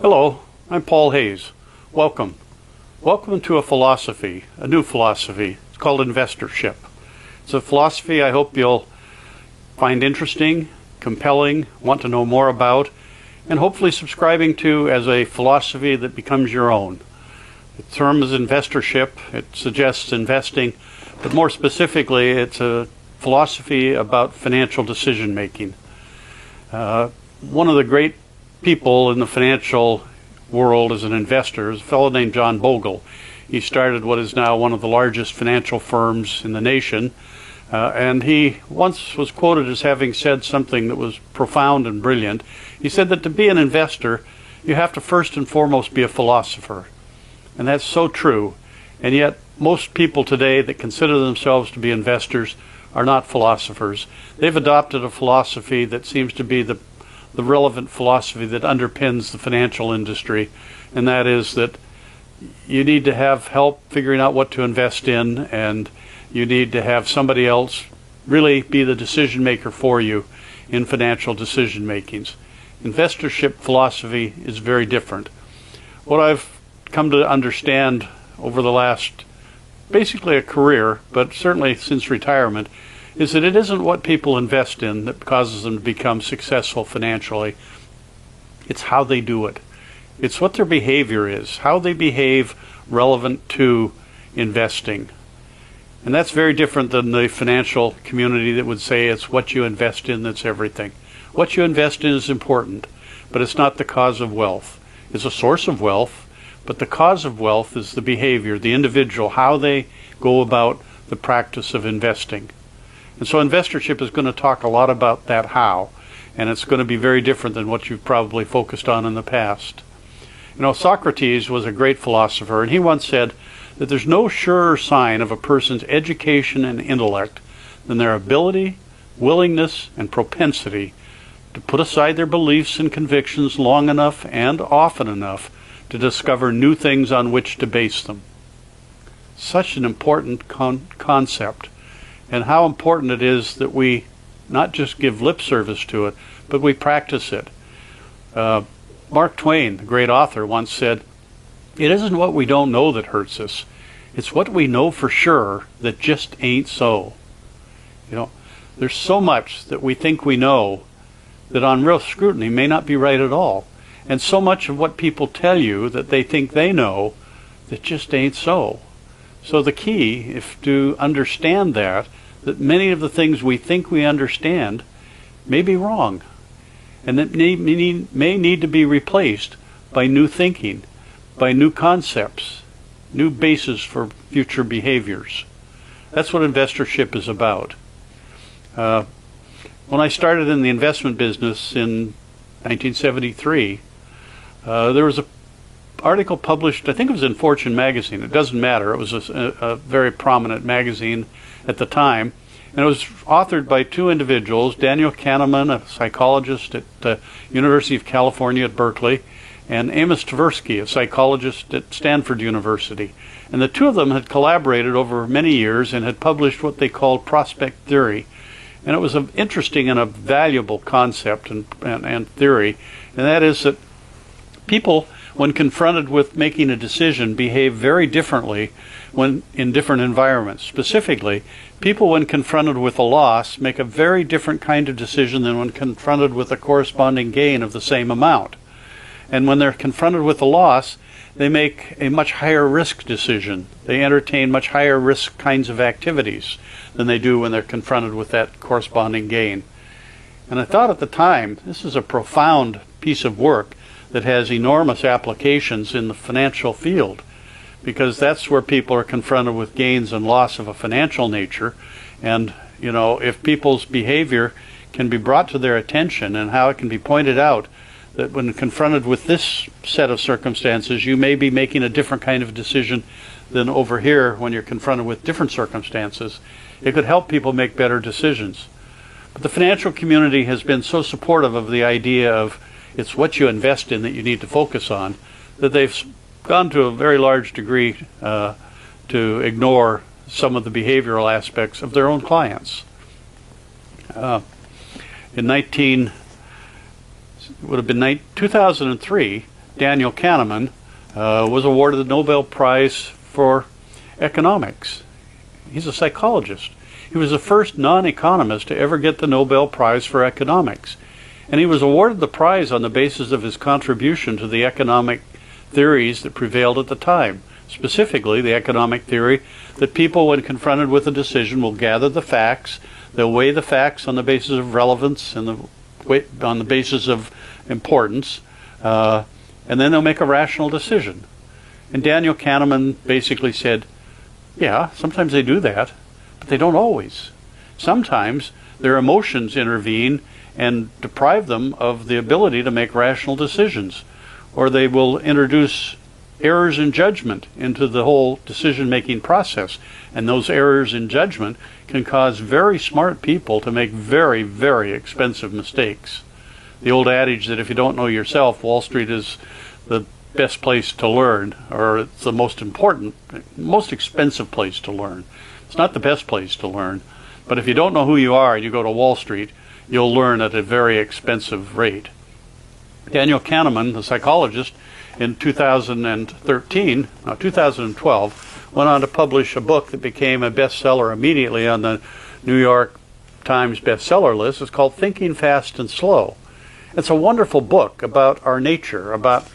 Hello, I'm Paul Hayes. Welcome. Welcome to a philosophy, a new philosophy. It's called Investorship. It's a philosophy I hope you'll find interesting, compelling, want to know more about, and hopefully subscribing to as a philosophy that becomes your own. The term is investorship. It suggests investing, but more specifically, it's a philosophy about financial decision making. One of the great people in the financial world as an investor is a fellow named John Bogle. He started what is now one of the largest financial firms in the nation, and he once was quoted as having said something that was profound and brilliant. He said that to be an investor, you have to first and foremost be a philosopher. And that's so true. And yet most people today that consider themselves to be investors are not philosophers. They've adopted a philosophy that seems to be the relevant philosophy that underpins the financial industry, and that is that you need to have help figuring out what to invest in, and you need to have somebody else really be the decision maker for you in financial decision makings. Investorship philosophy is very different. What I've come to understand over the last basically a career, but certainly since retirement, is that it isn't what people invest in that causes them to become successful financially. It's how they do it. It's what their behavior is, how they behave relevant to investing. And that's very different than the financial community that would say it's what you invest in that's everything. What you invest in is important, but it's not the cause of wealth. It's a source of wealth, but the cause of wealth is the behavior, the individual, how they go about the practice of investing. And so investorship is going to talk a lot about that how, and it's going to be very different than what you've probably focused on in the past. You know, Socrates was a great philosopher, and he once said that there's no surer sign of a person's education and intellect than their ability, willingness, and propensity to put aside their beliefs and convictions long enough and often enough to discover new things on which to base them. Such an important concept. And how important it is that we not just give lip service to it, but we practice it. Mark Twain, the great author, once said, "It isn't what we don't know that hurts us. It's what we know for sure that just ain't so." You know, there's so much that we think we know that on real scrutiny may not be right at all. And so much of what people tell you that they think they know that just ain't so. So the key, if to understand that many of the things we think we understand may be wrong, and that may need to be replaced by new thinking, by new concepts, new bases for future behaviors. That's what investorship is about. When I started in the investment business in 1973, there was an article published, I think it was in Fortune magazine, it doesn't matter, it was a very prominent magazine at the time, and it was authored by two individuals, Daniel Kahneman, a psychologist at the University of California at Berkeley, and Amos Tversky, a psychologist at Stanford University. And the two of them had collaborated over many years and had published what they called prospect theory. And it was an interesting and a valuable concept and theory, and that is that people, when confronted with making a decision, behave very differently when in different environments. Specifically, people when confronted with a loss make a very different kind of decision than when confronted with a corresponding gain of the same amount. And when they're confronted with a loss, they make a much higher risk decision. They entertain much higher risk kinds of activities than they do when they're confronted with that corresponding gain. And I thought at the time, this is a profound piece of work that has enormous applications in the financial field, because that's where people are confronted with gains and loss of a financial nature. And, you know, if people's behavior can be brought to their attention and how it can be pointed out that when confronted with this set of circumstances, you may be making a different kind of decision than over here when you're confronted with different circumstances, it could help people make better decisions. But the financial community has been so supportive of the idea of it's what you invest in that you need to focus on, that they've gone to a very large degree to ignore some of the behavioral aspects of their own clients. In 2003, Daniel Kahneman was awarded the Nobel Prize for economics. He's a psychologist. He was the first non-economist to ever get the Nobel Prize for economics. And he was awarded the prize on the basis of his contribution to the economic theories that prevailed at the time. Specifically, the economic theory that people, when confronted with a decision, will gather the facts, they'll weigh the facts on the basis of relevance and on the basis of importance, and then they'll make a rational decision. And Daniel Kahneman basically said, yeah, sometimes they do that, but they don't always. Sometimes their emotions intervene and deprive them of the ability to make rational decisions, or they will introduce errors in judgment into the whole decision-making process, and those errors in judgment can cause very smart people to make very, very expensive mistakes. The old adage that if you don't know yourself, Wall Street is the best place to learn, or it's the most important, most expensive place to learn. It's not the best place to learn, but if you don't know who you are and you go to Wall Street, you'll learn at a very expensive rate. Daniel Kahneman, the psychologist, in 2012, went on to publish a book that became a bestseller immediately on the New York Times bestseller list. It's called Thinking Fast and Slow. It's a wonderful book about our nature, about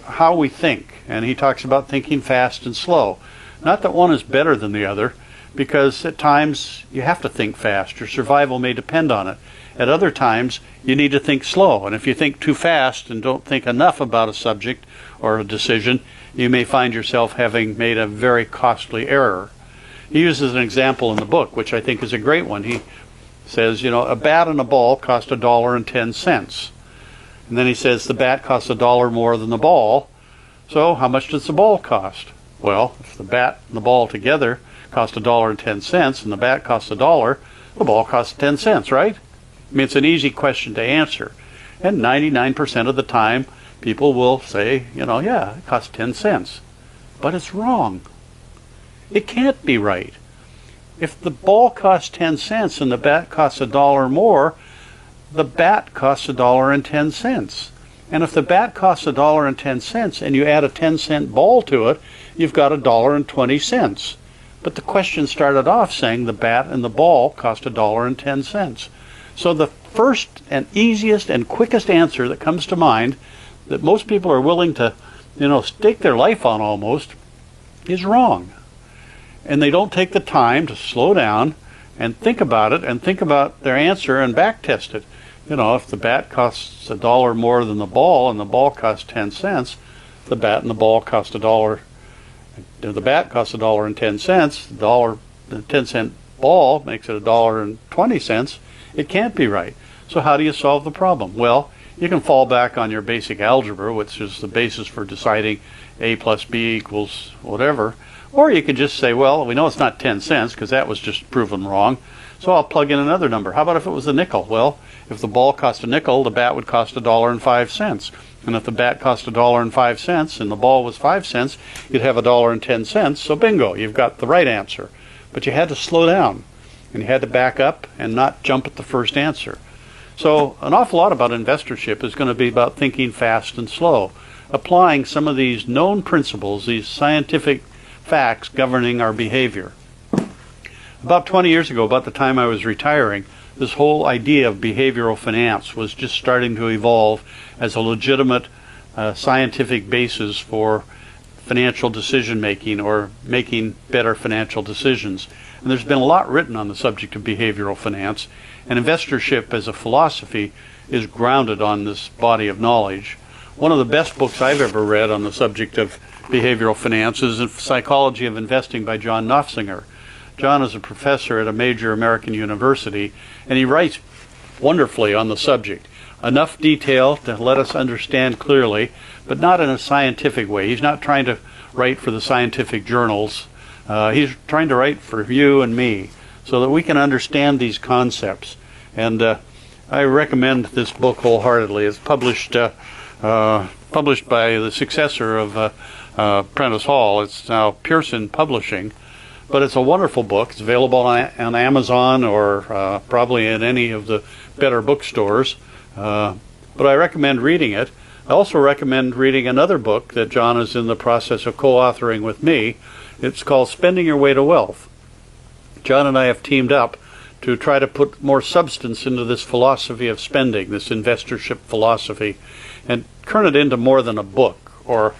how we think, and he talks about thinking fast and slow. Not that one is better than the other, because at times you have to think fast. Your survival may depend on it. At other times, you need to think slow. And if you think too fast and don't think enough about a subject or a decision, you may find yourself having made a very costly error. He uses an example in the book, which I think is a great one. He says, a bat and a ball cost $1.10. And then he says the bat costs $1 more than the ball. So how much does the ball cost? Well, if the bat and the ball together cost $1.10 and the bat costs $1, the ball costs 10 cents, right? I mean, it's an easy question to answer. And 99% of the time, people will say, yeah, it costs 10 cents. But it's wrong. It can't be right. If the ball costs 10 cents and the bat costs $1 more, the bat costs $1.10. And if the bat costs $1.10 and you add a 10-cent ball to it, you've got $1.20. But the question started off saying the bat and the ball cost $1.10. So the first and easiest and quickest answer that comes to mind, that most people are willing to, stake their life on almost, is wrong. And they don't take the time to slow down and think about it and think about their answer and back test it. If the bat costs $1 more than the ball and the ball costs 10 cents, the bat and the ball cost $1. The bat costs $1.10. The 10-cent ball makes it $1.20. It can't be right. So how do you solve the problem? Well, you can fall back on your basic algebra, which is the basis for deciding A plus B equals whatever. Or you could just say, well, we know it's not 10 cents because that was just proven wrong. So I'll plug in another number. How about if it was a nickel? Well, if the ball cost a nickel, the bat would cost $1.05. And if the bat cost $1.05 and the ball was 5 cents, you'd have $1.10. So bingo, you've got the right answer. But you had to slow down. And you had to back up and not jump at the first answer. So an awful lot about investorship is going to be about thinking fast and slow, applying some of these known principles, these scientific facts governing our behavior. About 20 years ago, about the time I was retiring, this whole idea of behavioral finance was just starting to evolve as a legitimate scientific basis for financial decision making or making better financial decisions. And there's been a lot written on the subject of behavioral finance, and investorship as a philosophy is grounded on this body of knowledge. One of the best books I've ever read on the subject of behavioral finance is The Psychology of Investing by John Nofsinger. John is a professor at a major American university, and he writes wonderfully on the subject. Enough detail to let us understand clearly, but not in a scientific way. He's not trying to write for the scientific journals. He's trying to write for you and me so that we can understand these concepts. And I recommend this book wholeheartedly. It's published by the successor of Prentice Hall. It's now Pearson Publishing. But it's a wonderful book. It's available on Amazon or probably in any of the better bookstores. But I recommend reading it. I also recommend reading another book that John is in the process of co-authoring with me. It's called Spending Your Way to Wealth. John and I have teamed up to try to put more substance into this philosophy of spending, this investorship philosophy, and turn it into more than a book or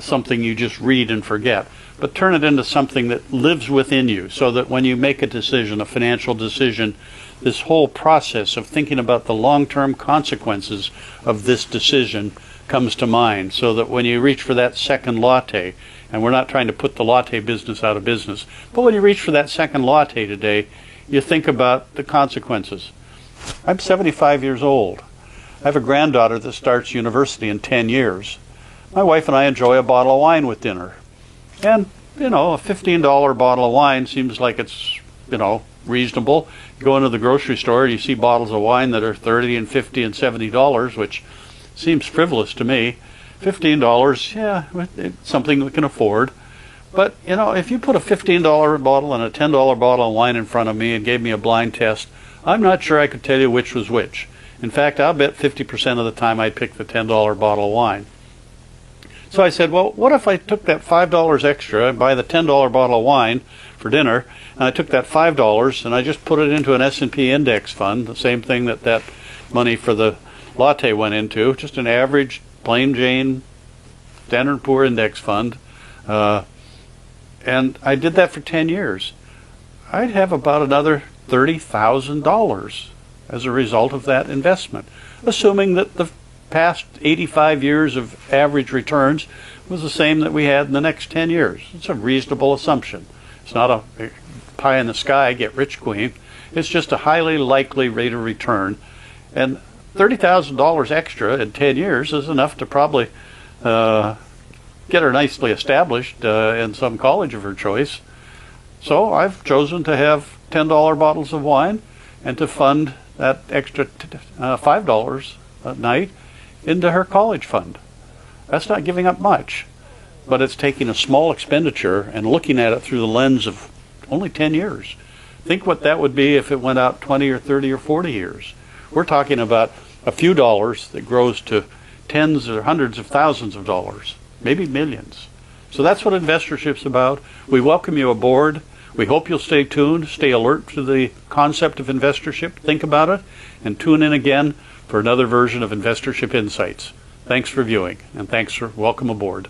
something you just read and forget, but turn it into something that lives within you, so that when you make a decision, a financial decision, this whole process of thinking about the long-term consequences of this decision comes to mind, so that when you reach for that second latte, and we're not trying to put the latte business out of business, but when you reach for that second latte today, you think about the consequences. I'm 75 years old. I have a granddaughter that starts university in 10 years. My wife and I enjoy a bottle of wine with dinner. And, a $15 bottle of wine seems like it's, reasonable. You go into the grocery store and you see bottles of wine that are $30 and $50 and $70, which seems frivolous to me. $15, yeah, it's something we can afford. But, if you put a $15 bottle and a $10 bottle of wine in front of me and gave me a blind test, I'm not sure I could tell you which was which. In fact, I'll bet 50% of the time I'd pick the $10 bottle of wine. So I said, well, what if I took that $5 extra and buy the $10 bottle of wine for dinner, and I took that $5 and I just put it into an S&P index fund, the same thing that money for the latte went into, just an average, plain Jane, Standard & Poor index fund, and I did that for 10 years. I'd have about another $30,000 as a result of that investment, assuming that the past 85 years of average returns was the same that we had in the next 10 years. It's a reasonable assumption. It's not a pie in the sky, get rich queen. It's just a highly likely rate of return. And $30,000 extra in 10 years is enough to probably get her nicely established in some college of her choice. So I've chosen to have $10 bottles of wine and to fund that extra $5 a night into her college fund. That's not giving up much, but it's taking a small expenditure and looking at it through the lens of only 10 years. Think what that would be if it went out 20 or 30 or 40 years. We're talking about a few dollars that grows to tens or hundreds of thousands of dollars, maybe millions. So that's what investorship's about. We welcome you aboard. We hope you'll stay tuned, stay alert to the concept of investorship, think about it, and tune in again for another version of Investorship Insights. Thanks for viewing, and thanks for welcome aboard.